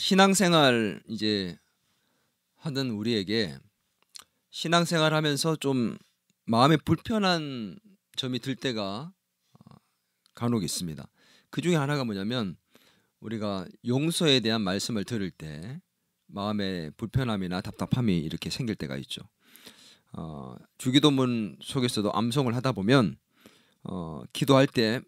신앙생활 이제 하던 우리에게 신앙생활 하면서 좀 마음에 불편한 점이 들 때가 간혹 있습니다. 그 중에 하나가 뭐냐면 우리가 용서에 대한 말씀을 들을 때 마음에 불편함이나 답답함이 이렇게 생길 때가 있죠. 주기도문 속에서도 암송을 하다 보면 기도할 때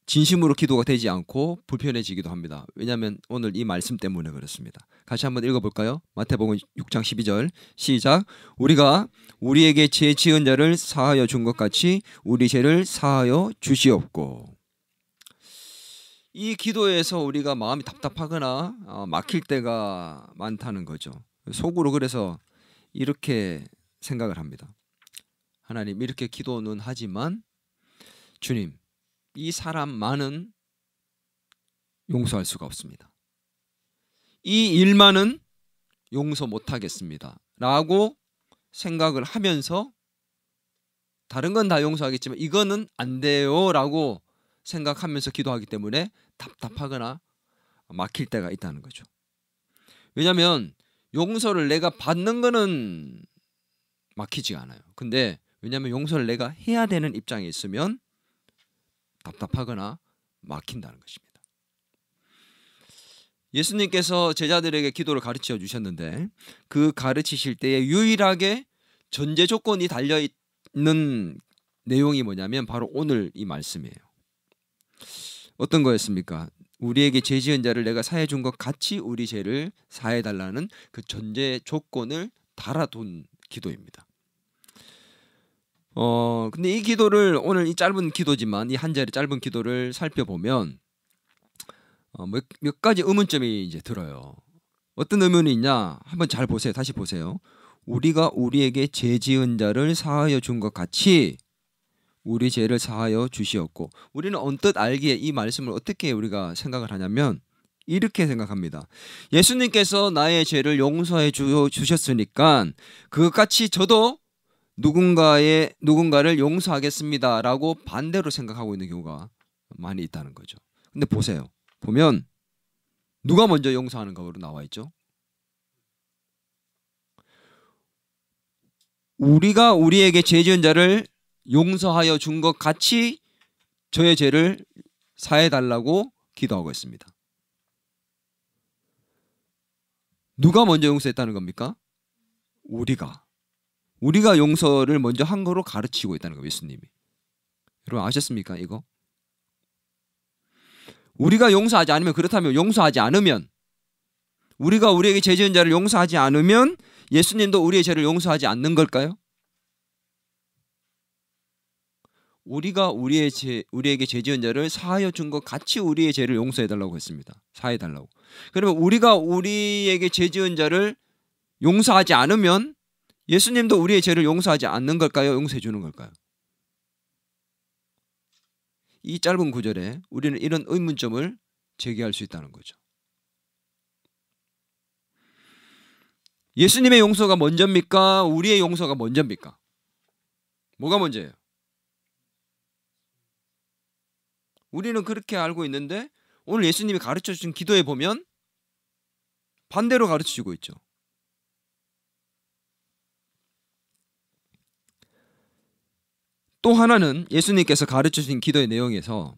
진심으로 기도가 되지 않고 불편해지기도 합니다. 왜냐하면 오늘 이 말씀 때문에 그렇습니다. 같이 한번 읽어볼까요? 마태복음 6장 12절 시작. 우리가 우리에게 죄 지은 자를 사하여 준 것 같이 우리 죄를 사하여 주시옵고. 이 기도에서 우리가 마음이 답답하거나 막힐 때가 많다는 거죠. 속으로 그래서 이렇게 생각을 합니다. 하나님, 이렇게 기도는 하지만 주님, 이 사람만은 용서할 수가 없습니다. 이 일만은 용서 못하겠습니다 라고 생각을 하면서 다른 건 다 용서하겠지만 이거는 안 돼요 라고 생각하면서 기도하기 때문에 답답하거나 막힐 때가 있다는 거죠. 왜냐하면 용서를 내가 받는 거는 막히지가 않아요. 근데 왜냐하면 용서를 내가 해야 되는 입장에 있으면 답답하거나 막힌다는 것입니다. 예수님께서 제자들에게 기도를 가르쳐 주셨는데 그 가르치실 때에 유일하게 전제 조건이 달려있는 내용이 뭐냐면 바로 오늘 이 말씀이에요. 어떤 거였습니까? 우리에게 죄 지은 자를 내가 사해 준 것 같이 우리 죄를 사해 달라는 그 전제 조건을 달아둔 기도입니다. 근데 이 기도를 오늘 이 짧은 기도지만 이 한 자리 짧은 기도를 살펴보면 몇 가지 의문점이 이제 들어요. 어떤 의문이 있냐? 한번 잘 보세요. 다시 보세요. 우리가 우리에게 죄 지은 자를 사하여 준 것 같이 우리 죄를 사하여 주시었고, 우리는 언뜻 알기에 이 말씀을 어떻게 우리가 생각을 하냐면 이렇게 생각합니다. 예수님께서 나의 죄를 용서해 주셨으니까 그것같이 저도 누군가를 용서하겠습니다라고 반대로 생각하고 있는 경우가 많이 있다는 거죠. 근데 보세요. 보면 누가 먼저 용서하는 거로 나와 있죠? 우리가 우리에게 죄 지은 자를 용서하여 준 것 같이 저의 죄를 사해 달라고 기도하고 있습니다. 누가 먼저 용서했다는 겁니까? 우리가 용서를 먼저 한 거로 가르치고 있다는 거예요. 예수님이. 여러분 아셨습니까? 이거? 우리가 용서하지 않으면, 그렇다면 용서하지 않으면, 우리가 우리에게 죄 지은 자를 용서하지 않으면 예수님도 우리의 죄를 용서하지 않는 걸까요? 우리가 우리에게 죄 지은 자를 사하여 준 것 같이 우리의 죄를 용서해 달라고 했습니다. 사해 달라고. 그러면 우리가 우리에게 죄 지은 자를 용서하지 않으면 예수님도 우리의 죄를 용서하지 않는 걸까요? 용서해 주는 걸까요? 이 짧은 구절에 우리는 이런 의문점을 제기할 수 있다는 거죠. 예수님의 용서가 먼저입니까? 우리의 용서가 먼저입니까? 뭐가 먼저예요? 우리는 그렇게 알고 있는데 오늘 예수님이 가르쳐 주신 기도에 보면 반대로 가르쳐 주고 있죠. 또 하나는 예수님께서 가르쳐 주신 기도의 내용에서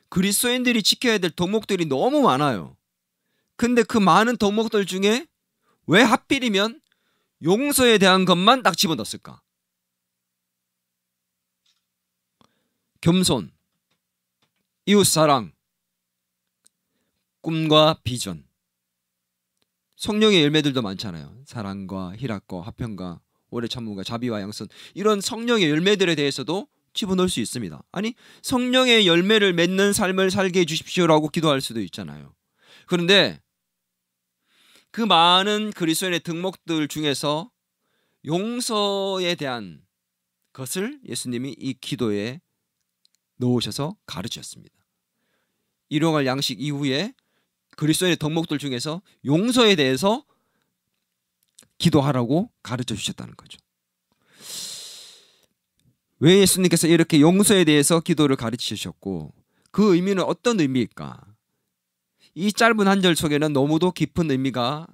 그리스도인들이 지켜야 될 덕목들이 너무 많아요. 근데 그 많은 덕목들 중에 왜 하필이면 용서에 대한 것만 딱 집어넣었을까? 겸손, 이웃사랑, 꿈과 비전, 성령의 열매들도 많잖아요. 사랑과 희락과 화평과 오래 참음과 자비와 양선, 이런 성령의 열매들에 대해서도 집어넣을 수 있습니다. 아니, 성령의 열매를 맺는 삶을 살게 해주십시오라고 기도할 수도 있잖아요. 그런데 그 많은 그리스도인의 덕목들 중에서 용서에 대한 것을 예수님이 이 기도에 넣으셔서 가르쳤습니다. 일용할 양식 이후에 그리스도인의 덕목들 중에서 용서에 대해서 기도하라고 가르쳐 주셨다는 거죠. 왜 예수님께서 이렇게 용서에 대해서 기도를 가르치셨고 그 의미는 어떤 의미일까? 이 짧은 한 절 속에는 너무도 깊은 의미가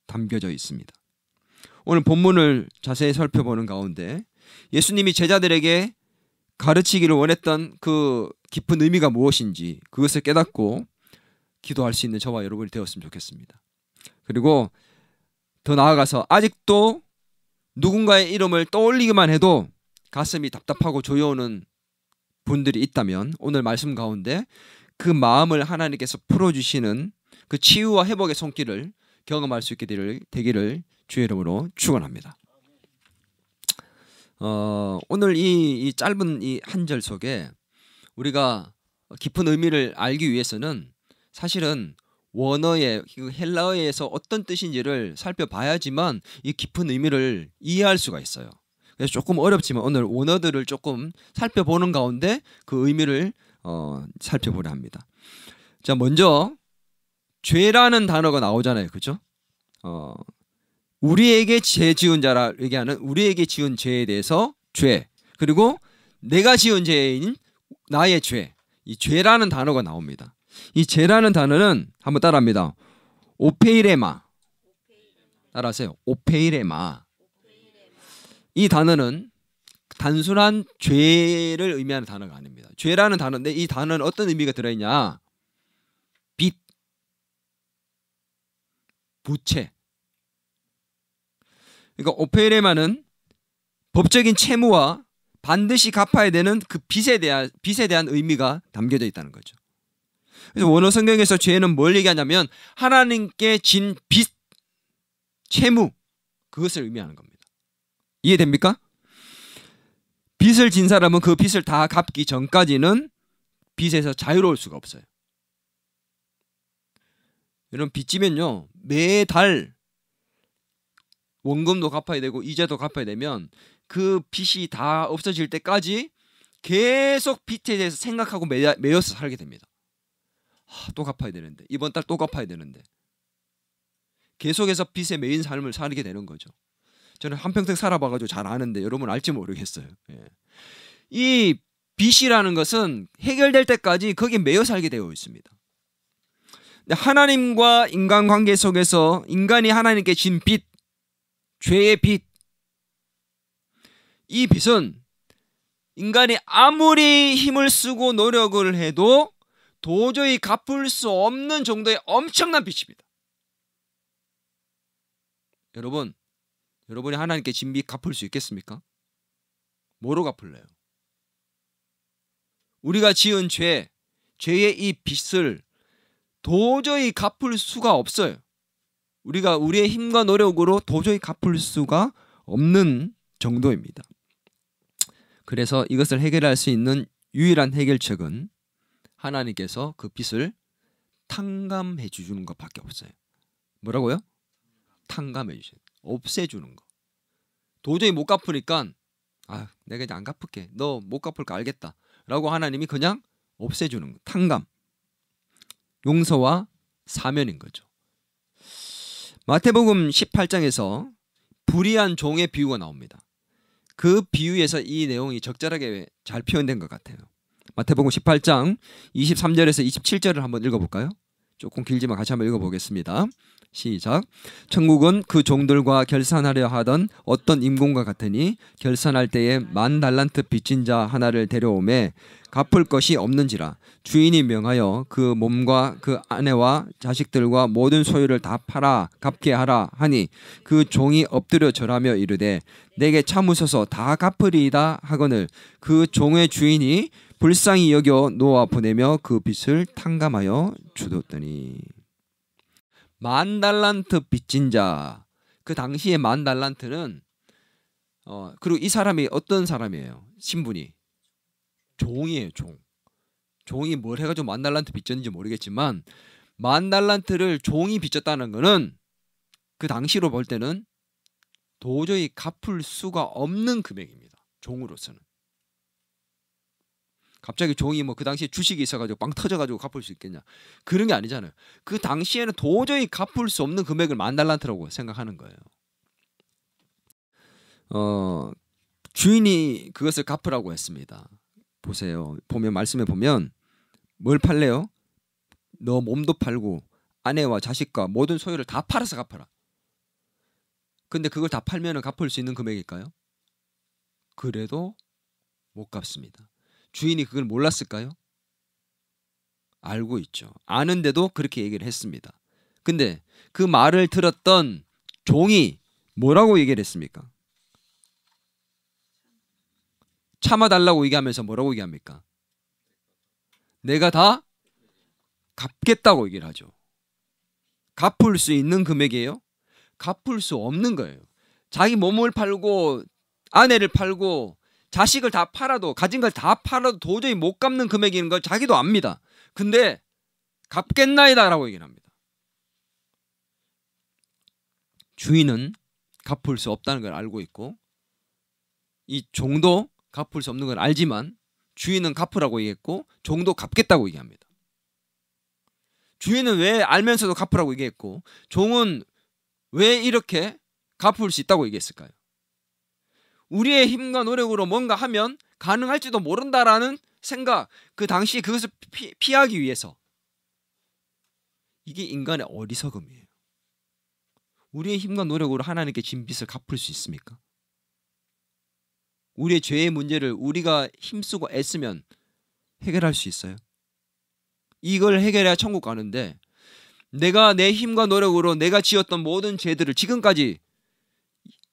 담겨져 있습니다. 오늘 본문을 자세히 살펴보는 가운데 예수님이 제자들에게 가르치기를 원했던 그 깊은 의미가 무엇인지 그것을 깨닫고 기도할 수 있는 저와 여러분이 되었으면 좋겠습니다. 그리고 더 나아가서 아직도 누군가의 이름을 떠올리기만 해도 가슴이 답답하고 조여오는 분들이 있다면 오늘 말씀 가운데 그 마음을 하나님께서 풀어주시는 그 치유와 회복의 손길을 경험할 수 있게 되기를 주의 이름으로 축원합니다. 오늘 이 짧은 이 한 절 속에 우리가 깊은 의미를 알기 위해서는 사실은 원어의 헬라어에서 어떤 뜻인지를 살펴봐야지만 이 깊은 의미를 이해할 수가 있어요. 그래서 조금 어렵지만 오늘 원어들을 조금 살펴보는 가운데 그 의미를 살펴보려 합니다. 자, 먼저 죄라는 단어가 나오잖아요, 그죠? 우리에게 죄 지은 자라 얘기하는 우리에게 지은 죄에 대해서 죄, 그리고 내가 지은 죄인 나의 죄, 이 죄라는 단어가 나옵니다. 이 죄라는 단어는 한번 따라합니다. 오페이레마. 따라하세요. 오페이레마. 이 단어는 단순한 죄를 의미하는 단어가 아닙니다. 죄라는 단어인데 이 단어는 어떤 의미가 들어있냐? 빚, 부채. 그러니까 오페이레마는 법적인 채무와 반드시 갚아야 되는 그 빚에 대한 의미가 담겨져 있다는 거죠. 그래서 원어 성경에서 죄는 뭘 얘기하냐면 하나님께 진 빚, 채무, 그것을 의미하는 겁니다. 이해됩니까? 빚을 진 사람은 그 빚을 다 갚기 전까지는 빚에서 자유로울 수가 없어요. 여러분, 빚 지면요 매달 원금도 갚아야 되고 이자도 갚아야 되면 그 빚이 다 없어질 때까지 계속 빚에 대해서 생각하고 매여서 살게 됩니다. 또 갚아야 되는데, 이번 달 또 갚아야 되는데, 계속해서 빚에 매인 삶을 살게 되는 거죠. 저는 한평생 살아봐가지고 잘 아는데 여러분 알지 모르겠어요. 예. 이 빚이라는 것은 해결될 때까지 거기에 매여 살게 되어 있습니다. 근데 하나님과 인간관계 속에서 인간이 하나님께 진 빚, 죄의 빚, 이 빚은 인간이 아무리 힘을 쓰고 노력을 해도 도저히 갚을 수 없는 정도의 엄청난 빚입니다. 여러분이 하나님께 진 빚 갚을 수 있겠습니까? 뭐로 갚을래요? 우리가 지은 죄의 이 빚을 도저히 갚을 수가 없어요. 우리가 우리의 힘과 노력으로 도저히 갚을 수가 없는 정도입니다. 그래서 이것을 해결할 수 있는 유일한 해결책은 하나님께서 그 빚을 탕감해 주는 것밖에 없어요. 뭐라고요? 탕감해 주세요. 없애주는 거. 도저히 못 갚으니까 내가 이제 안 갚을게. 너 못 갚을 거 알겠다. 라고 하나님이 그냥 없애주는 거. 탕감. 용서와 사면인 거죠. 마태복음 18장에서 불의한 종의 비유가 나옵니다. 그 비유에서 이 내용이 적절하게 잘 표현된 것 같아요. 마태복음 18장 23절에서 27절을 한번 읽어볼까요? 조금 길지만 같이 한번 읽어보겠습니다. 시작. 천국은 그 종들과 결산하려 하던 어떤 임금과 같으니 결산할 때에 10,000달란트 빚진 자 하나를 데려오매 갚을 것이 없는지라 주인이 명하여 그 몸과 그 아내와 자식들과 모든 소유를 다 팔아 갚게 하라 하니 그 종이 엎드려 절하며 이르되 내게 참으소서 다 갚으리이다 하거늘 그 종의 주인이 불쌍히 여겨 놓아 보내며 그 빚을 탕감하여 주었더니. 10,000달란트 빚진 자, 그 당시에 10,000달란트는 그리고 이 사람이 어떤 사람이에요? 신분이 종이에요. 종이 뭘 해가지고 10,000달란트 빚졌는지 모르겠지만 10,000달란트를 종이 빚졌다는 거는 그 당시로 볼 때는 도저히 갚을 수가 없는 금액입니다. 종으로서는. 갑자기 종이 뭐 그 당시에 주식이 있어가지고 빵 터져가지고 갚을 수 있겠냐? 그런 게 아니잖아요. 그 당시에는 도저히 갚을 수 없는 금액을 10,000달란트라고 생각하는 거예요. 주인이 그것을 갚으라고 했습니다. 보세요. 말씀에 보면 뭘 팔래요? 너 몸도 팔고 아내와 자식과 모든 소유를 다 팔아서 갚아라. 근데 그걸 다 팔면 갚을 수 있는 금액일까요? 그래도 못 갚습니다. 주인이 그걸 몰랐을까요? 알고 있죠. 아는데도 그렇게 얘기를 했습니다. 근데 그 말을 들었던 종이 뭐라고 얘기를 했습니까? 참아달라고 얘기하면서 뭐라고 얘기합니까? 내가 다 갚겠다고 얘기를 하죠. 갚을 수 있는 금액이에요? 갚을 수 없는 거예요. 자기 몸을 팔고 아내를 팔고 자식을 다 팔아도 가진 걸 다 팔아도 도저히 못 갚는 금액인 걸 자기도 압니다. 근데 갚겠나이다 라고 얘기를 합니다. 주인은 갚을 수 없다는 걸 알고 있고 이 종도 갚을 수 없는 걸 알지만 주인은 갚으라고 얘기했고 종도 갚겠다고 얘기합니다. 주인은 왜 알면서도 갚으라고 얘기했고 종은 왜 이렇게 갚을 수 있다고 얘기했을까요? 우리의 힘과 노력으로 뭔가 하면 가능할지도 모른다라는 생각, 그 당시 그것을 피하기 위해서. 이게 인간의 어리석음이에요. 우리의 힘과 노력으로 하나님께 진 빚을 갚을 수 있습니까? 우리의 죄의 문제를 우리가 힘쓰고 애쓰면 해결할 수 있어요? 이걸 해결해야 천국 가는데 내가 내 힘과 노력으로 내가 지었던 모든 죄들을 지금까지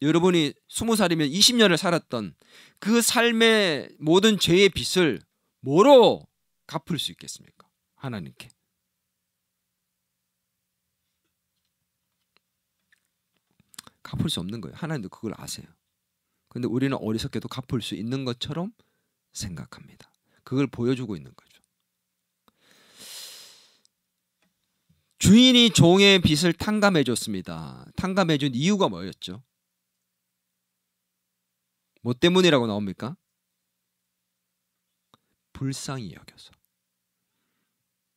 여러분이 20살이면 20년을 살았던 그 삶의 모든 죄의 빚을 뭐로 갚을 수 있겠습니까? 하나님께. 갚을 수 없는 거예요. 하나님도 그걸 아세요. 근데 우리는 어리석게도 갚을 수 있는 것처럼 생각합니다. 그걸 보여주고 있는 거죠. 주인이 종의 빚을 탕감해 줬습니다. 탕감해 준 이유가 뭐였죠? 뭐 때문이라고 나옵니까? 불쌍히 여겨서.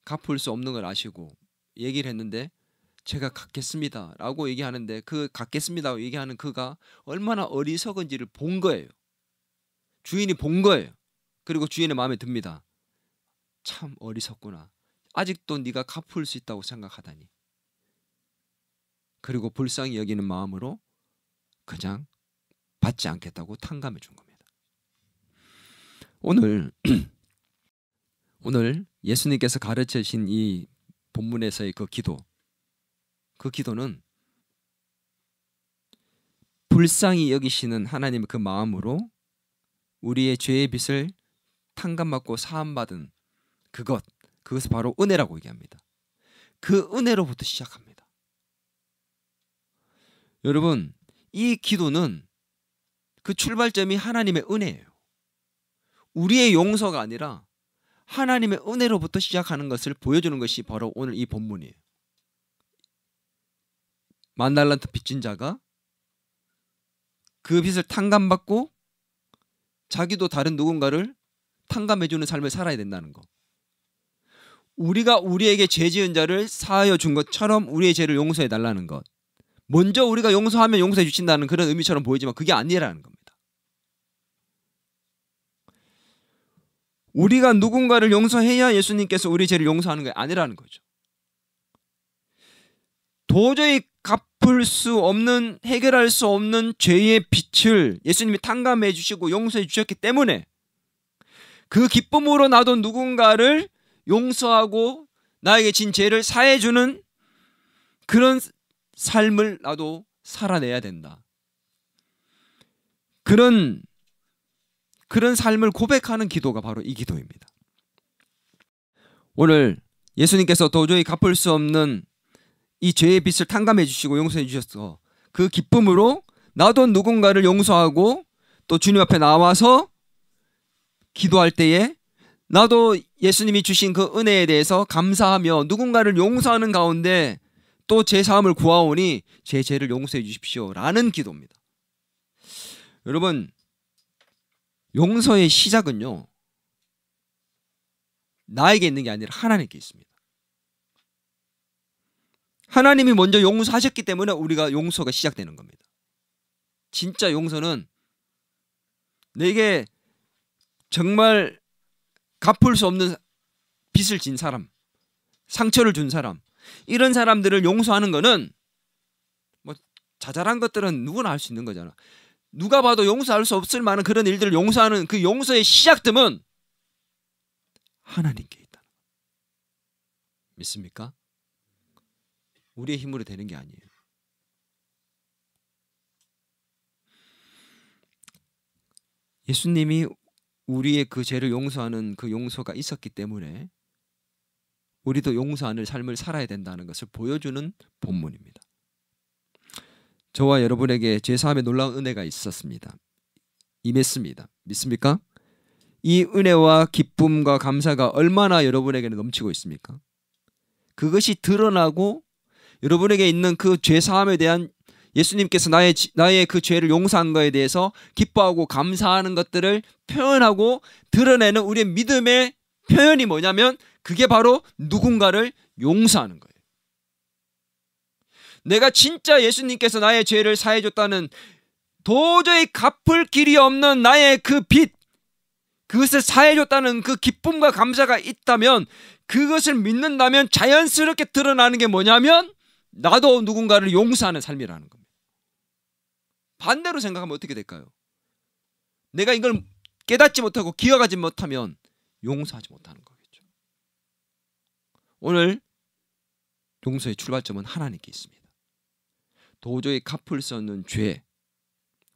갚을 수 없는 걸 아시고 얘기를 했는데 제가 갚겠습니다 라고 얘기하는데 그 갚겠습니다 얘기하는 그가 얼마나 어리석은지를 본 거예요. 주인이 본 거예요. 그리고 주인의 마음에 듭니다. 참 어리석구나. 아직도 네가 갚을 수 있다고 생각하다니. 그리고 불쌍히 여기는 마음으로 그냥 받지 않겠다고 탕감해 준 겁니다. 오늘 예수님께서 가르치신 이 본문에서의 그 기도는 불쌍히 여기시는 하나님의 그 마음으로 우리의 죄의 빚을 탕감받고 사함받은 그것을 바로 은혜라고 얘기합니다. 그 은혜로부터 시작합니다. 여러분, 이 기도는 그 출발점이 하나님의 은혜예요. 우리의 용서가 아니라 하나님의 은혜로부터 시작하는 것을 보여주는 것이 바로 오늘 이 본문이에요. 만 달란트 빚진 자가 그 빚을 탕감받고 자기도 다른 누군가를 탕감해주는 삶을 살아야 된다는 거. 우리가 우리에게 죄 지은 자를 사하여 준 것처럼 우리의 죄를 용서해 달라는 것. 먼저 우리가 용서하면 용서해 주신다는 그런 의미처럼 보이지만 그게 아니라는 겁니다. 우리가 누군가를 용서해야 예수님께서 우리 죄를 용서하는 게 아니라는 거죠. 도저히 갚을 수 없는, 해결할 수 없는 죄의 빚을 예수님이 탕감해 주시고 용서해 주셨기 때문에 그 기쁨으로 나도 누군가를 용서하고 나에게 진 죄를 사해 주는 그런 삶을 나도 살아내야 된다. 그런 삶을 고백하는 기도가 바로 이 기도입니다. 오늘 예수님께서 도저히 갚을 수 없는 이 죄의 빚을 탕감해 주시고 용서해 주셔서 그 기쁨으로 나도 누군가를 용서하고 또 주님 앞에 나와서 기도할 때에 나도 예수님이 주신 그 은혜에 대해서 감사하며 누군가를 용서하는 가운데 또 제 사함을 구하오니 제 죄를 용서해 주십시오 라는 기도입니다. 여러분, 용서의 시작은요 나에게 있는 게 아니라 하나님께 있습니다. 하나님이 먼저 용서하셨기 때문에 우리가 용서가 시작되는 겁니다. 진짜 용서는 내게 정말 갚을 수 없는 빚을 진 사람, 상처를 준 사람, 이런 사람들을 용서하는 거는 뭐 자잘한 것들은 누구나 할 수 있는 거잖아. 누가 봐도 용서할 수 없을 만한 그런 일들을 용서하는 그 용서의 시작점은 하나님께 있다. 믿습니까? 우리의 힘으로 되는 게 아니에요. 예수님이 우리의 그 죄를 용서하는 그 용서가 있었기 때문에 우리도 용서하는 삶을 살아야 된다는 것을 보여주는 본문입니다. 저와 여러분에게 죄사함의 놀라운 은혜가 있었습니다. 임했습니다. 믿습니까? 이 은혜와 기쁨과 감사가 얼마나 여러분에게는 넘치고 있습니까? 그것이 드러나고 여러분에게 있는 그 죄사함에 대한 예수님께서 나의 그 죄를 용서한 것에 대해서 기뻐하고 감사하는 것들을 표현하고 드러내는 우리의 믿음의 표현이 뭐냐면 그게 바로 누군가를 용서하는 거예요. 내가 진짜 예수님께서 나의 죄를 사해줬다는 도저히 갚을 길이 없는 나의 그 빚, 그것을 사해줬다는 그 기쁨과 감사가 있다면, 그것을 믿는다면 자연스럽게 드러나는 게 뭐냐면 나도 누군가를 용서하는 삶이라는 겁니다. 반대로 생각하면 어떻게 될까요? 내가 이걸 깨닫지 못하고 기억하지 못하면 용서하지 못하는 거겠죠. 오늘 용서의 출발점은 하나님께 있습니다. 도저히 갚을 수 없는 죄,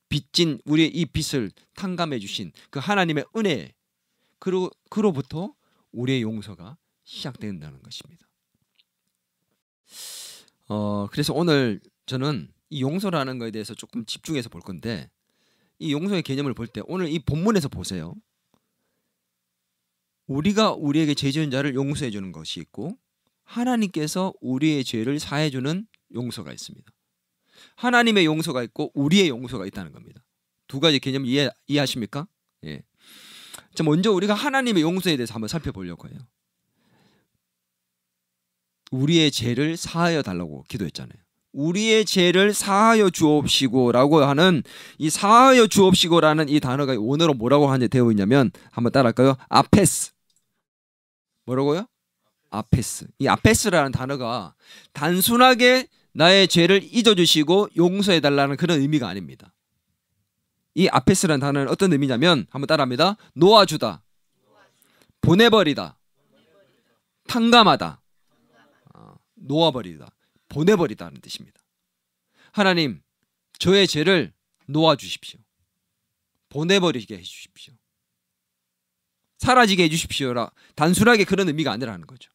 빚진 우리의 이 빚을 탕감해 주신 그 하나님의 은혜, 그로부터 우리의 용서가 시작된다는 것입니다. 그래서 오늘 저는 이 용서라는 것에 대해서 조금 집중해서 볼 건데, 이 용서의 개념을 볼 때 오늘 이 본문에서 보세요. 우리가 우리에게 죄 지은 자를 용서해 주는 것이 있고 하나님께서 우리의 죄를 사해 주는 용서가 있습니다. 하나님의 용서가 있고 우리의 용서가 있다는 겁니다. 두 가지 개념 이해하십니까? 예. 자, 먼저 우리가 하나님의 용서에 대해서 한번 살펴보려고 해요. 우리의 죄를 사하여 달라고 기도했잖아요. 우리의 죄를 사하여 주옵시고라고 하는 이 사하여 주옵시고라는 이 단어가 원어로 뭐라고 되어 있냐면 한번 따라할까요? 아페스. 뭐라고요? 아페스. 이 아페스라는 단어가 단순하게 나의 죄를 잊어주시고 용서해달라는 그런 의미가 아닙니다. 이 아페스라는 단어는 어떤 의미냐면 한번 따라합니다. 놓아주다, 보내버리다, 탕감하다, 놓아버리다, 보내버리다는 뜻입니다. 하나님, 저의 죄를 놓아주십시오. 보내버리게 해주십시오. 사라지게 해주십시오라 단순하게 그런 의미가 아니라는 거죠.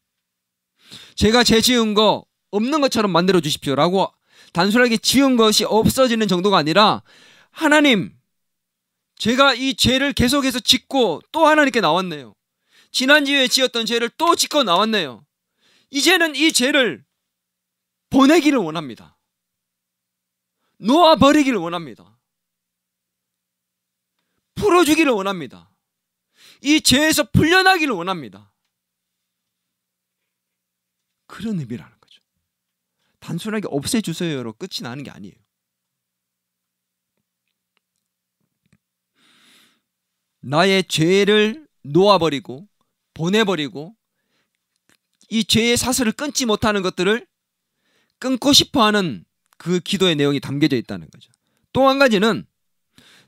제가 죄 지은 거 없는 것처럼 만들어 주십시오라고 단순하게 지은 것이 없어지는 정도가 아니라, 하나님, 제가 이 죄를 계속해서 짓고 또 하나님께 나왔네요. 지난주에 지었던 죄를 또 짓고 나왔네요. 이제는 이 죄를 보내기를 원합니다. 놓아버리기를 원합니다. 풀어주기를 원합니다. 이 죄에서 풀려나기를 원합니다. 그런 의미라는 거죠. 단순하게 없애주세요로 끝이 나는 게 아니에요. 나의 죄를 놓아버리고 보내버리고 이 죄의 사슬을 끊지 못하는 것들을 끊고 싶어하는 그 기도의 내용이 담겨져 있다는 거죠. 또 한 가지는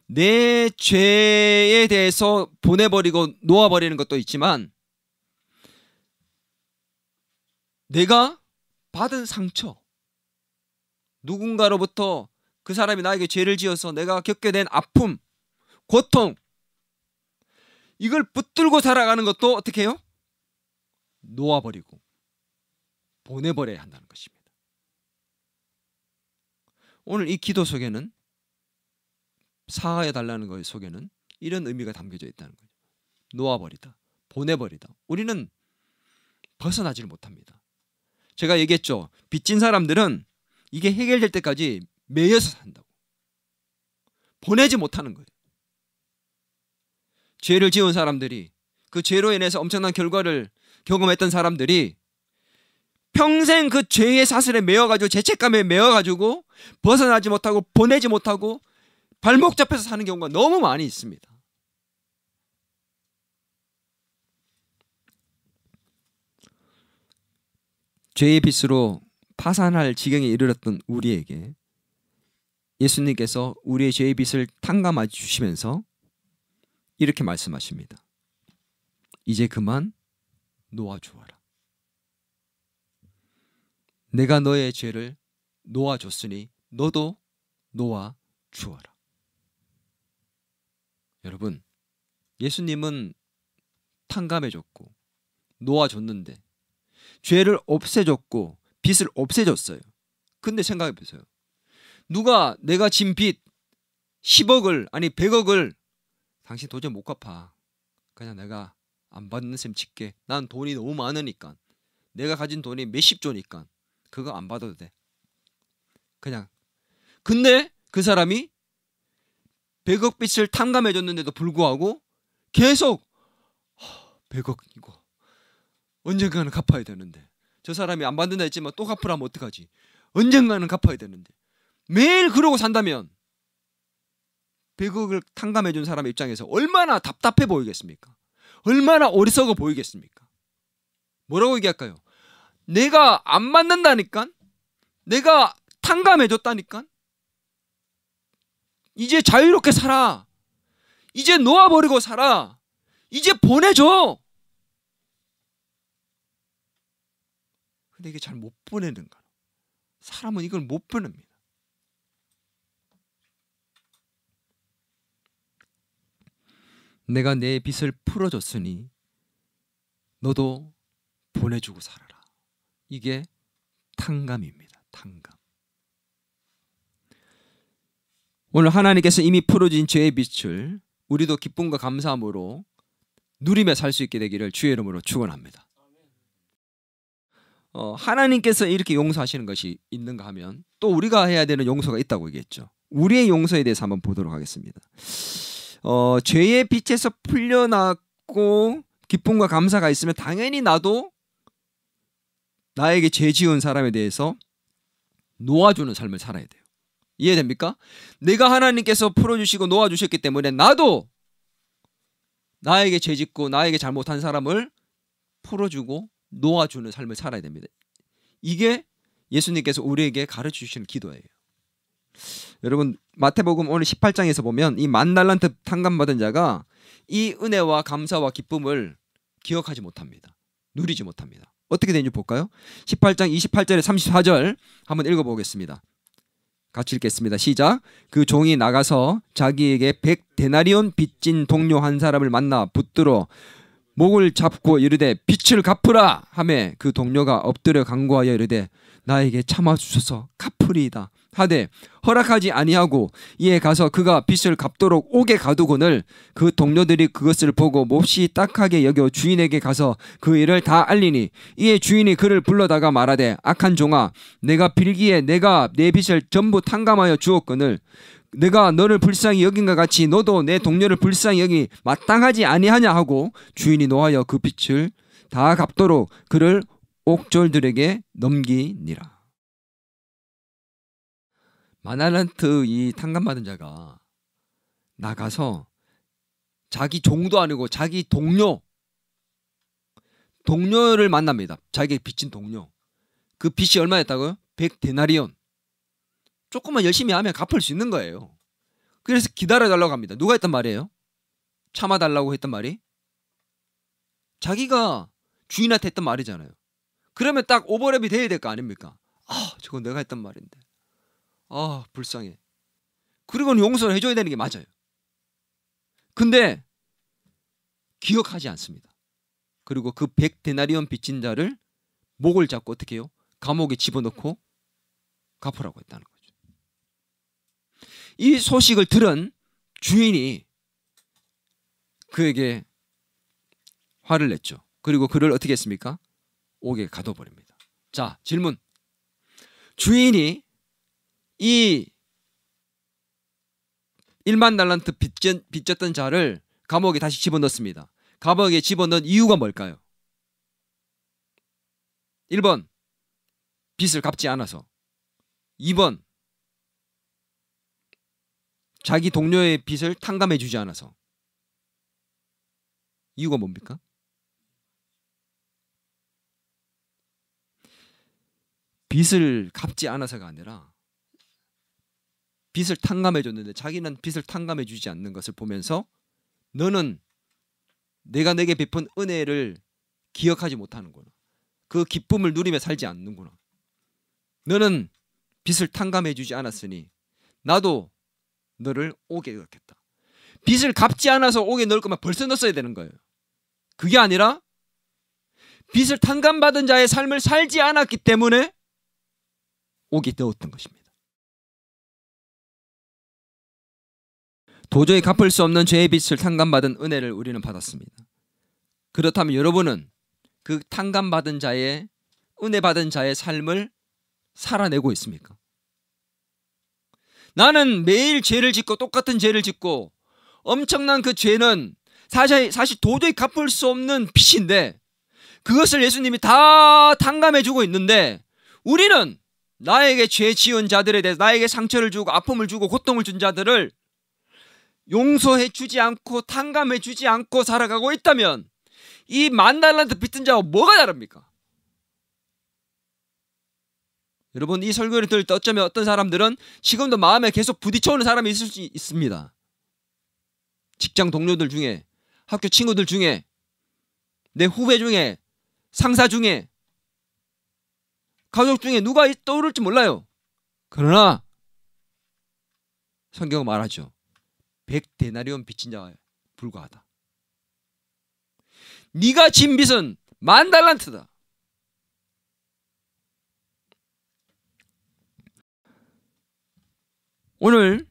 내 죄에 대해서 보내버리고 놓아버리는 것도 있지만, 내가 받은 상처, 누군가로부터 그 사람이 나에게 죄를 지어서 내가 겪게 된 아픔, 고통, 이걸 붙들고 살아가는 것도 어떻게 해요? 놓아버리고 보내버려야 한다는 것입니다. 오늘 이 기도 속에는, 사하여 달라는 것 속에는 이런 의미가 담겨져 있다는 거죠. 놓아버리다, 보내버리다. 우리는 벗어나지를 못합니다. 제가 얘기했죠. 빚진 사람들은 이게 해결될 때까지 매여서 산다고. 보내지 못하는 거예요. 죄를 지은 사람들이, 그 죄로 인해서 엄청난 결과를 경험했던 사람들이 평생 그 죄의 사슬에 매여가지고, 죄책감에 매여가지고 벗어나지 못하고 보내지 못하고 발목 잡혀서 사는 경우가 너무 많이 있습니다. 죄의 빚으로 파산할 지경에 이르렀던 우리에게 예수님께서 우리의 죄의 빚을 탕감해 주시면서 이렇게 말씀하십니다. 이제 그만 놓아주어라. 내가 너의 죄를 놓아줬으니 너도 놓아주어라. 여러분, 예수님은 탕감해줬고 놓아줬는데 죄를 없애줬고 빚을 없애줬어요. 근데 생각해보세요. 누가 내가 진 빚 10억을 아니 100억을 당신 도저히 못 갚아. 그냥 내가 안 받는 셈 칠게. 난 돈이 너무 많으니까. 내가 가진 돈이 몇십 조니까 그거 안 받아도 돼. 그냥. 근데 그 사람이 100억 빚을 탕감해줬는데도 불구하고 계속 100억 이거 언젠가는 갚아야 되는데, 저 사람이 안 받는다 했지만 또 갚으라면 어떡하지? 언젠가는 갚아야 되는데 매일 그러고 산다면 100억을 탕감해준 사람의 입장에서 얼마나 답답해 보이겠습니까? 얼마나 어리석어 보이겠습니까? 뭐라고 얘기할까요? 내가 안 받는다니까? 내가 탕감해줬다니까? 이제 자유롭게 살아. 이제 놓아버리고 살아. 이제 보내줘. 근데 이게 잘 못 보내는 거야. 사람은 이걸 못 보냅니다. 내가 내 빚을 풀어줬으니 너도 보내주고 살아라. 이게 탕감입니다. 탕감. 오늘 하나님께서 이미 풀어진 죄의 빚을 우리도 기쁨과 감사함으로 누리며 살 수 있게 되기를 주의 이름으로 축원합니다. 하나님께서 이렇게 용서하시는 것이 있는가 하면 또 우리가 해야 되는 용서가 있다고 얘기했죠. 우리의 용서에 대해서 한번 보도록 하겠습니다. 죄의 빚에서 풀려났고 기쁨과 감사가 있으면 당연히 나도 나에게 죄 지은 사람에 대해서 놓아주는 삶을 살아야 돼요. 이해됩니까? 내가 하나님께서 풀어주시고 놓아주셨기 때문에 나도 나에게 죄 짓고 나에게 잘못한 사람을 풀어주고 놓아주는 삶을 살아야 됩니다. 이게 예수님께서 우리에게 가르쳐주시는 기도예요. 여러분, 마태복음 오늘 18장에서 보면 이 10,000달란트 탕감받은 자가 이 은혜와 감사와 기쁨을 기억하지 못합니다. 누리지 못합니다. 어떻게 되는지 볼까요? 18장 28절에 34절 한번 읽어보겠습니다. 같이 읽겠습니다. 시작. 그 종이 나가서 자기에게 100데나리온 빚진 동료 한 사람을 만나 붙들어 목을 잡고 이르되 빚을 갚으라 하며 그 동료가 엎드려 간구하여 이르되 나에게 참아주소서 갚으리이다 하되 허락하지 아니하고 이에 가서 그가 빚을 갚도록 옥에 가두고는 그 동료들이 그것을 보고 몹시 딱하게 여겨 주인에게 가서 그 일을 다 알리니 이에 주인이 그를 불러다가 말하되 악한 종아 내가 빌기에 내가 내 빚을 전부 탕감하여 주었거늘 내가 너를 불쌍히 여긴과 같이 너도 내 동료를 불쌍히 여기 마땅하지 아니하냐 하고 주인이 노하여 그 빚을 다 갚도록 그를 옥졸들에게 넘기니라. 만달란트 이 탕감받은 자가 나가서 자기 종도 아니고 자기 동료를 만납니다. 자기 빚진 동료. 그 빚이 얼마였다고요? 100데나리온. 조금만 열심히 하면 갚을 수 있는 거예요. 그래서 기다려달라고 합니다. 누가 했단 말이에요? 참아달라고 했단 말이? 자기가 주인한테 했던 말이잖아요. 그러면 딱 오버랩이 돼야 될 거 아닙니까? 저건 내가 했던 말인데. 불쌍해. 그리고는 용서를 해줘야 되는 게 맞아요. 근데 기억하지 않습니다. 그리고 그 100데나리온 빚진 자를 목을 잡고 어떻게 해요? 감옥에 집어넣고 갚으라고 했다는 거죠. 이 소식을 들은 주인이 그에게 화를 냈죠. 그리고 그를 어떻게 했습니까? 옥에 가둬버립니다. 자, 질문. 주인이 이 10,000달란트 빚졌던 자를 감옥에 다시 집어넣습니다. 감옥에 집어넣은 이유가 뭘까요? 1번 빚을 갚지 않아서, 2번 자기 동료의 빚을 탕감해 주지 않아서. 이유가 뭡니까? 빚을 갚지 않아서가 아니라 빚을 탕감해 줬는데 자기는 빚을 탕감해 주지 않는 것을 보면서 너는 내가 내게 베푼 은혜를 기억하지 못하는구나. 그 기쁨을 누리며 살지 않는구나. 너는 빚을 탕감해 주지 않았으니 나도 너를 옥에 넣겠다. 빚을 갚지 않아서 옥에 넣을 거면 벌써 넣었어야 되는 거예요. 그게 아니라 빚을 탕감받은 자의 삶을 살지 않았기 때문에 옥에 넣었던 것입니다. 도저히 갚을 수 없는 죄의 빚을 탕감받은 은혜를 우리는 받았습니다. 그렇다면 여러분은 그 탕감받은 자의, 은혜 받은 자의 삶을 살아내고 있습니까? 나는 매일 죄를 짓고 똑같은 죄를 짓고 엄청난 그 죄는 사실 도저히 갚을 수 없는 빚인데 그것을 예수님이 다 탕감해 주고 있는데 우리는 나에게 죄 지은 자들에 대해서 나에게 상처를 주고 아픔을 주고 고통을 준 자들을 용서해 주지 않고 탕감해 주지 않고 살아가고 있다면 이 10,000달란트 빚진 자와 뭐가 다릅니까? 여러분, 이 설교를 들을 때 어쩌면 어떤 사람들은 지금도 마음에 계속 부딪혀오는 사람이 있을 수 있습니다. 직장 동료들 중에, 학교 친구들 중에, 내 후배 중에, 상사 중에, 가족 중에 누가 떠오를지 몰라요. 그러나 성경은 말하죠. 100데나리온 빚진 자에 불과하다. 네가 진 빚은 10,000달란트다. 오늘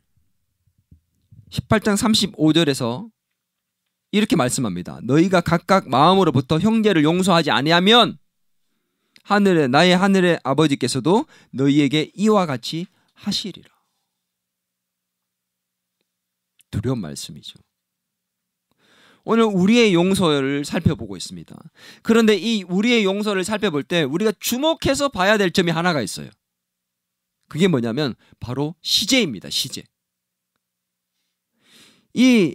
18장 35절에서 이렇게 말씀합니다. 너희가 각각 마음으로부터 형제를 용서하지 아니하면 나의 하늘의 아버지께서도 너희에게 이와 같이 하시리라. 두려운 말씀이죠. 오늘 우리의 용서를 살펴보고 있습니다. 그런데 이 우리의 용서를 살펴볼 때 우리가 주목해서 봐야 될 점이 하나가 있어요. 그게 뭐냐면 바로 시제입니다. 시제. 이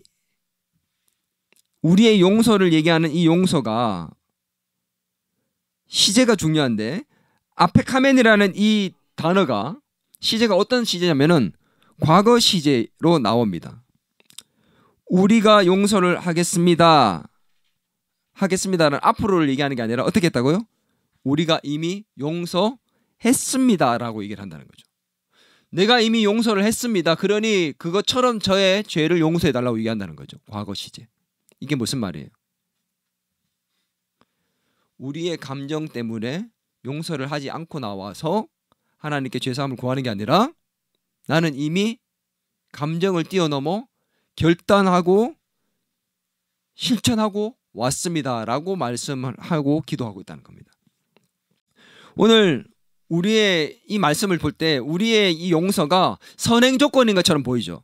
우리의 용서를 얘기하는 이 용서가 시제가 중요한데 아페카멘이라는 이 단어가 시제가 어떤 시제냐면은 과거 시제로 나옵니다. 우리가 용서를 하겠습니다라는 앞으로를 얘기하는 게 아니라 어떻게 했다고요? 우리가 이미 용서했습니다라고 얘기를 한다는 거죠. 내가 이미 용서를 했습니다. 그러니 그것처럼 저의 죄를 용서해달라고 얘기한다는 거죠. 과거 시제. 이게 무슨 말이에요? 우리의 감정 때문에 용서를 하지 않고 나와서 하나님께 죄사함을 구하는 게 아니라 나는 이미 감정을 뛰어넘어 결단하고 실천하고 왔습니다라고 말씀을 하고 기도하고 있다는 겁니다. 오늘 우리의 이 말씀을 볼 때 우리의 이 용서가 선행 조건인 것처럼 보이죠.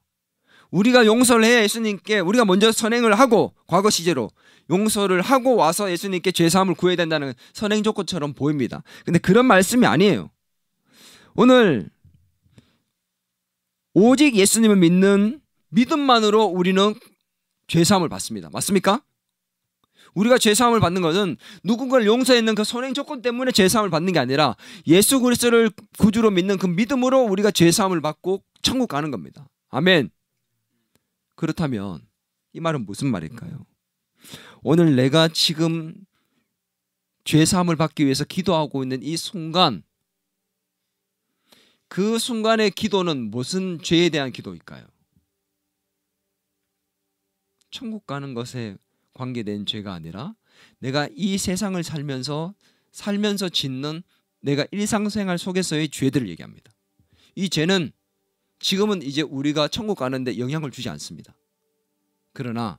우리가 용서를 해야 예수님께 우리가 먼저 선행을 하고 과거 시제로 용서를 하고 와서 예수님께 죄사함을 구해야 된다는 선행 조건처럼 보입니다. 근데 그런 말씀이 아니에요. 오늘 오직 예수님을 믿는 믿음만으로 우리는 죄사함을 받습니다. 맞습니까? 우리가 죄사함을 받는 것은 누군가를 용서했는 그 선행 조건 때문에 죄사함을 받는 게 아니라 예수 그리스도를 구주로 믿는 그 믿음으로 우리가 죄사함을 받고 천국 가는 겁니다. 아멘. 그렇다면 이 말은 무슨 말일까요? 오늘 내가 지금 죄사함을 받기 위해서 기도하고 있는 이 순간, 그 순간의 기도는 무슨 죄에 대한 기도일까요? 천국 가는 것에 관계된 죄가 아니라 내가 이 세상을 살면서 짓는 내가 일상생활 속에서의 죄들을 얘기합니다. 이 죄는 지금은 이제 우리가 천국 가는데 영향을 주지 않습니다. 그러나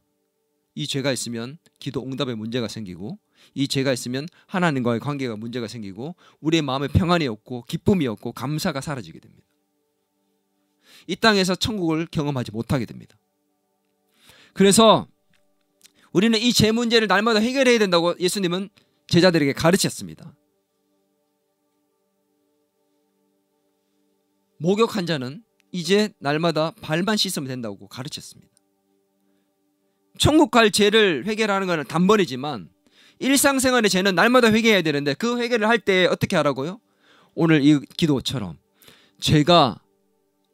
이 죄가 있으면 기도 응답에 문제가 생기고 이 죄가 있으면 하나님과의 관계가 문제가 생기고 우리의 마음에 평안이 없고 기쁨이 없고 감사가 사라지게 됩니다. 이 땅에서 천국을 경험하지 못하게 됩니다. 그래서 우리는 이 죄 문제를 날마다 해결해야 된다고 예수님은 제자들에게 가르쳤습니다. 목욕한 자는 이제 날마다 발만 씻으면 된다고 가르쳤습니다. 천국 갈 죄를 해결하는 것은 단번이지만 일상생활의 죄는 날마다 회개해야 되는데 그 회개를 할 때 어떻게 하라고요? 오늘 이 기도처럼 제가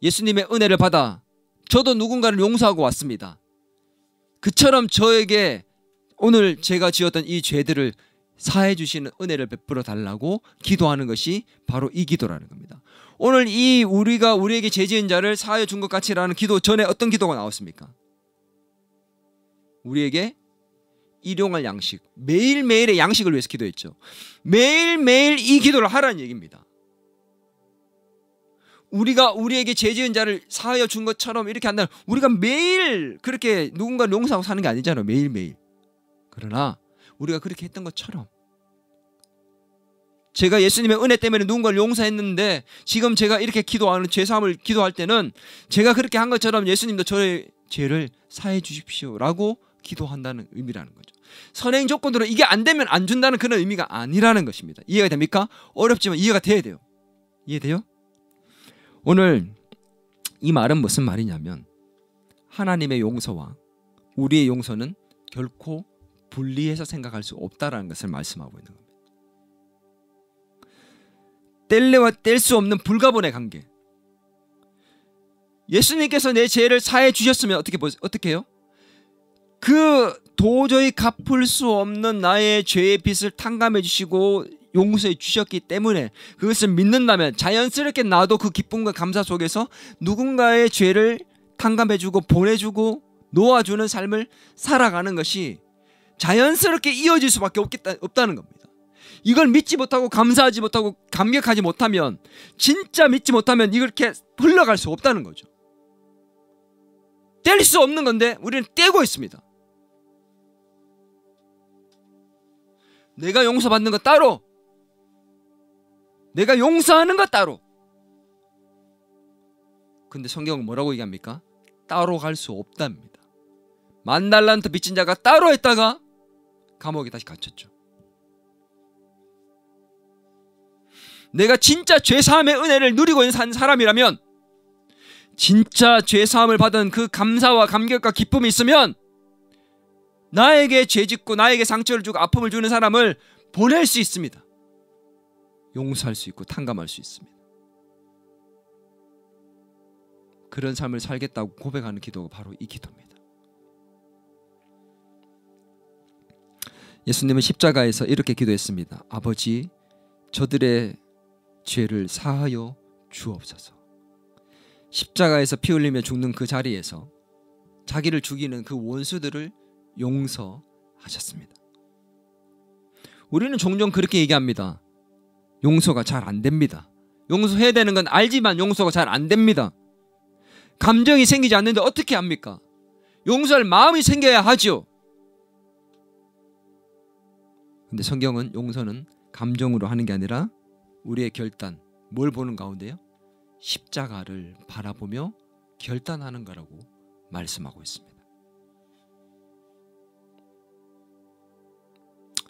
예수님의 은혜를 받아 저도 누군가를 용서하고 왔습니다. 그처럼 저에게 오늘 제가 지었던 이 죄들을 사해 주시는 은혜를 베풀어 달라고 기도하는 것이 바로 이 기도라는 겁니다. 오늘 이 우리가 우리에게 죄 지은 자를 사하여 준 것 같이라는 기도 전에 어떤 기도가 나왔습니까? 우리에게 일용할 양식, 매일매일의 양식을 위해서 기도했죠. 매일매일 이 기도를 하라는 얘기입니다. 우리가 우리에게 죄 지은 자를 사하여 준 것처럼 이렇게 한다면 우리가 매일 그렇게 누군가를 용서하고 사는 게 아니잖아요. 매일매일. 그러나 우리가 그렇게 했던 것처럼 제가 예수님의 은혜 때문에 누군가를 용서했는데 지금 제가 이렇게 기도하는 죄사함을 기도할 때는 제가 그렇게 한 것처럼 예수님도 저의 죄를 사해 주십시오 라고 기도한다는 의미라는 거죠. 선행 조건으로 이게 안 되면 안 준다는 그런 의미가 아니라는 것입니다. 이해가 됩니까? 어렵지만 이해가 돼야 돼요. 이해돼요? 오늘 이 말은 무슨 말이냐면 하나님의 용서와 우리의 용서는 결코 분리해서 생각할 수 없다라는 것을 말씀하고 있는 겁니다. 뗄래와 뗄 수 없는 불가분의 관계. 예수님께서 내 죄를 사해 주셨으면 어떻게 해요? 그 도저히 갚을 수 없는 나의 죄의 빚을 탕감해 주시고 용서해 주셨기 때문에 그것을 믿는다면 자연스럽게 나도 그 기쁨과 감사 속에서 누군가의 죄를 탕감해 주고 보내주고 놓아주는 삶을 살아가는 것이 자연스럽게 이어질 수밖에 없다는 겁니다. 이걸 믿지 못하고 감사하지 못하고 감격하지 못하면 진짜 믿지 못하면 이렇게 흘러갈 수 없다는 거죠. 뗄 수 없는 건데 우리는 떼고 있습니다. 내가 용서받는 것 따로 내가 용서하는 것 따로. 근데 성경은 뭐라고 얘기합니까? 따로 갈 수 없답니다. 10,000달란트 빚진 자가 따로 했다가 감옥에 다시 갇혔죠. 내가 진짜 죄사함의 은혜를 누리고 있는 사람이라면 진짜 죄사함을 받은 그 감사와 감격과 기쁨이 있으면 나에게 죄짓고 나에게 상처를 주고 아픔을 주는 사람을 보낼 수 있습니다. 용서할 수 있고 탕감할 수 있습니다. 그런 삶을 살겠다고 고백하는 기도가 바로 이 기도입니다. 예수님은 십자가에서 이렇게 기도했습니다. 아버지, 저들의 죄를 사하여 주옵소서. 십자가에서 피 흘리며 죽는 그 자리에서 자기를 죽이는 그 원수들을 용서하셨습니다. 우리는 종종 그렇게 얘기합니다. 용서가 잘 안 됩니다. 용서해야 되는 건 알지만 용서가 잘 안 됩니다. 감정이 생기지 않는데 어떻게 합니까? 용서할 마음이 생겨야 하죠. 근데 성경은 용서는 감정으로 하는 게 아니라 우리의 결단, 뭘 보는 가운데요? 십자가를 바라보며 결단하는 거라고 말씀하고 있습니다.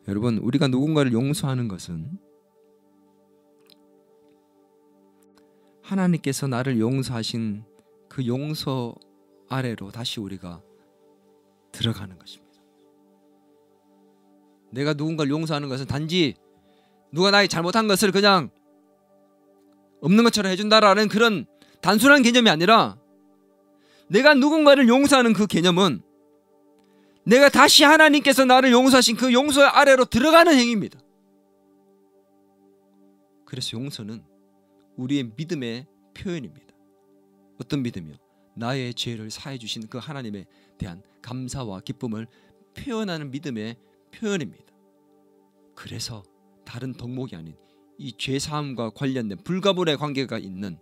여러분, 우리가 누군가를 용서하는 것은 하나님께서 나를 용서하신 그 용서 아래로 다시 우리가 들어가는 것입니다. 내가 누군가를 용서하는 것은 단지 누가 나에게 잘못한 것을 그냥 없는 것처럼 해준다라는 그런 단순한 개념이 아니라 내가 누군가를 용서하는 그 개념은 내가 다시 하나님께서 나를 용서하신 그 용서 아래로 들어가는 행위입니다. 그래서 용서는 우리의 믿음의 표현입니다. 어떤 믿음이요? 나의 죄를 사해 주신 그 하나님에 대한 감사와 기쁨을 표현하는 믿음의 표현입니다. 그래서 다른 덕목이 아닌 이 죄사함과 관련된 불가분의 관계가 있는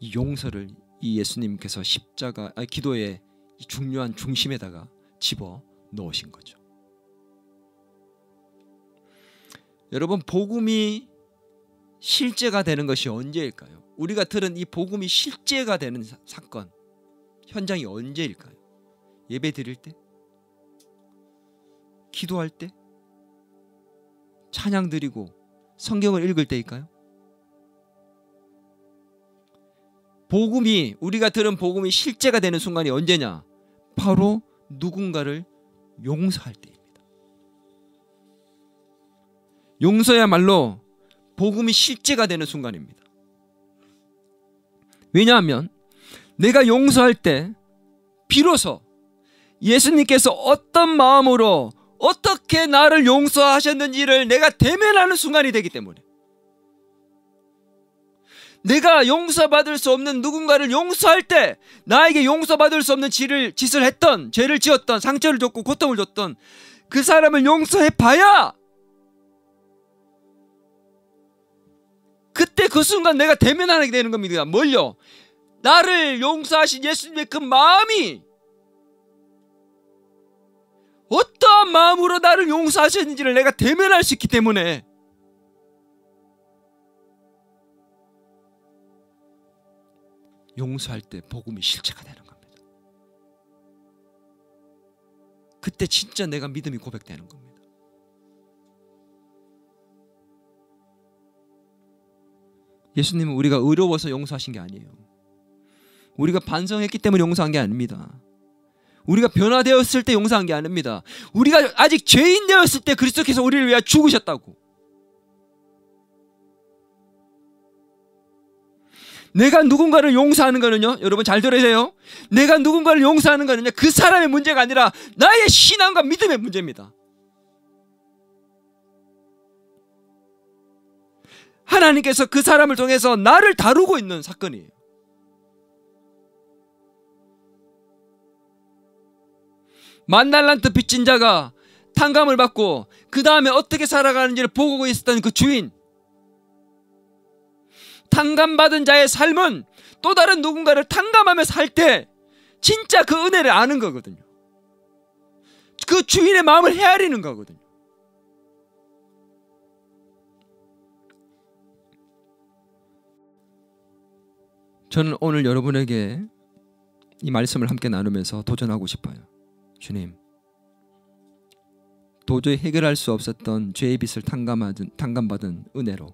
이 용서를 이 예수님께서 기도의 중요한 중심에다가 집어 넣으신 거죠. 여러분, 복음이 실제가 되는 것이 언제일까요? 우리가 들은 이 복음이 실제가 되는 사건, 현장이 언제일까요? 예배 드릴 때? 기도할 때? 찬양 드리고 성경을 읽을 때일까요? 복음이, 우리가 들은 복음이 실제가 되는 순간이 언제냐? 바로 누군가를 용서할 때입니다. 용서야말로 복음이 실제가 되는 순간입니다. 왜냐하면 내가 용서할 때 비로소 예수님께서 어떤 마음으로 어떻게 나를 용서하셨는지를 내가 대면하는 순간이 되기 때문에, 내가 용서받을 수 없는 누군가를 용서할 때 나에게 용서받을 수 없는 짓을 했던, 죄를 지었던, 상처를 줬고 고통을 줬던 그 사람을 용서해 봐야 그때 그 순간 내가 대면하게 되는 겁니다. 뭘요? 나를 용서하신 예수님의 그 마음이 어떠한 마음으로 나를 용서하셨는지를 내가 대면할 수 있기 때문에 용서할 때 복음이 실체가 되는 겁니다. 그때 진짜 내가 믿음이 고백되는 겁니다. 예수님은 우리가 의로워서 용서하신 게 아니에요. 우리가 반성했기 때문에 용서한 게 아닙니다. 우리가 변화되었을 때 용서한 게 아닙니다. 우리가 아직 죄인 되었을 때 그리스도께서 우리를 위하여 죽으셨다고. 내가 누군가를 용서하는 거는요, 여러분 잘 들으세요. 내가 누군가를 용서하는 거는요, 그 사람의 문제가 아니라 나의 신앙과 믿음의 문제입니다. 하나님께서 그 사람을 통해서 나를 다루고 있는 사건이에요. 만달란트 빚진 자가 탕감을 받고 그 다음에 어떻게 살아가는지를 보고 있었던 그 주인, 탕감받은 자의 삶은 또 다른 누군가를 탕감하며 살 때 진짜 그 은혜를 아는 거거든요. 그 주인의 마음을 헤아리는 거거든요. 저는 오늘 여러분에게 이 말씀을 함께 나누면서 도전하고 싶어요. 주님, 도저히 해결할 수 없었던 죄의 빚을 탕감받은 은혜로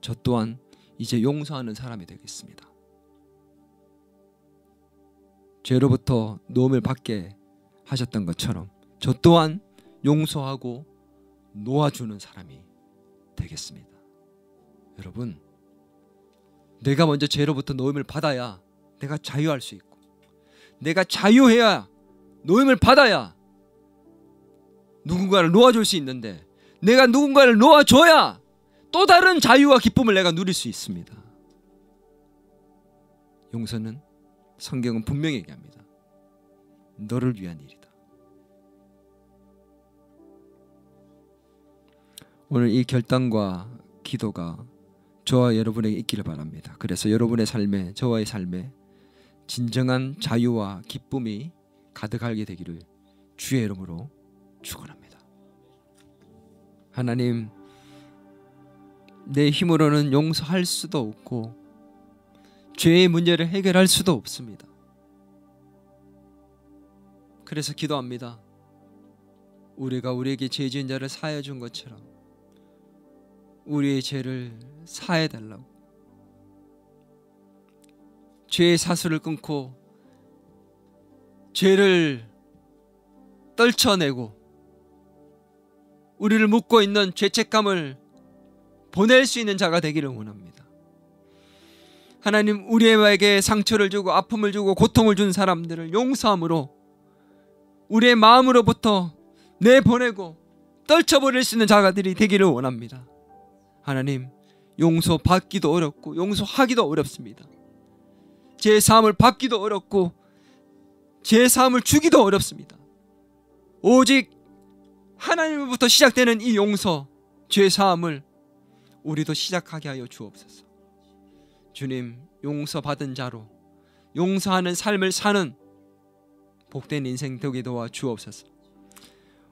저 또한 이제 용서하는 사람이 되겠습니다. 죄로부터 노움을 받게 하셨던 것처럼 저 또한 용서하고 놓아주는 사람이 되겠습니다. 여러분, 내가 먼저 죄로부터 노임을 받아야 내가 자유할 수 있고, 내가 자유해야, 노임을 받아야 누군가를 놓아줄 수 있는데, 내가 누군가를 놓아줘야 또 다른 자유와 기쁨을 내가 누릴 수 있습니다. 용서는 성경은 분명히 얘기합니다. 너를 위한 일이다. 오늘 이 결단과 기도가 저와 여러분에게 있기를 바랍니다. 그래서 여러분의 삶에, 저와의 삶에 진정한 자유와 기쁨이 가득하게 되기를 주의 이름으로 축원합니다. 하나님, 내 힘으로는 용서할 수도 없고 죄의 문제를 해결할 수도 없습니다. 그래서 기도합니다. 우리가 우리에게 죄 지은 자를 사하여 준 것처럼 우리의 죄를 사해 달라고. 죄의 사슬을 끊고 죄를 떨쳐내고 우리를 묶고 있는 죄책감을 보낼 수 있는 자가 되기를 원합니다. 하나님, 우리에게 상처를 주고 아픔을 주고 고통을 준 사람들을 용서함으로 우리의 마음으로부터 내보내고 떨쳐버릴 수 있는 자가들이 되기를 원합니다. 하나님, 용서받기도 어렵고 용서하기도 어렵습니다. 제 사함을 받기도 어렵고 제 사함을 주기도 어렵습니다. 오직 하나님으로부터 시작되는 이 용서, 죄 사함을 우리도 시작하게 하여 주옵소서. 주님, 용서받은 자로 용서하는 삶을 사는 복된 인생 되게 도와 주옵소서.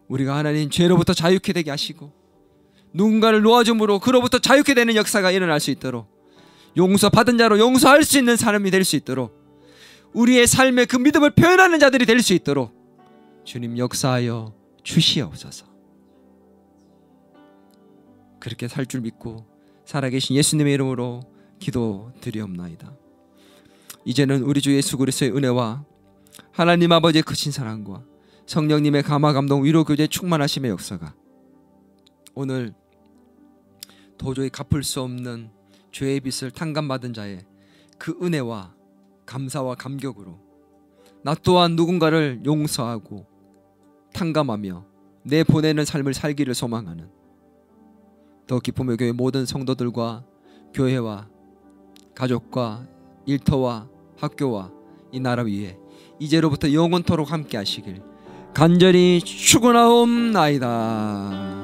우리가 하나님 죄로부터 자유케 되게 하시고 누군가를 놓아줌으로 그로부터 자유케 되는 역사가 일어날 수 있도록, 용서받은 자로 용서할 수 있는 사람이 될 수 있도록, 우리의 삶에 그 믿음을 표현하는 자들이 될 수 있도록 주님 역사하여 주시옵소서. 그렇게 살 줄 믿고 살아계신 예수님의 이름으로 기도드리옵나이다. 이제는 우리 주 예수 그리스도의 은혜와 하나님 아버지의 크신 사랑과 성령님의 감화 감동 위로 교제 충만하심의 역사가 오늘 도저히 갚을 수 없는 죄의 빚을 탕감받은 자의 그 은혜와 감사와 감격으로 나 또한 누군가를 용서하고 탕감하며 내보내는 삶을 살기를 소망하는 더 기쁨의 교회 모든 성도들과 교회와 가족과 일터와 학교와 이 나라 위에 이제로부터 영원토록 함께 하시길 간절히 축원하옵나이다.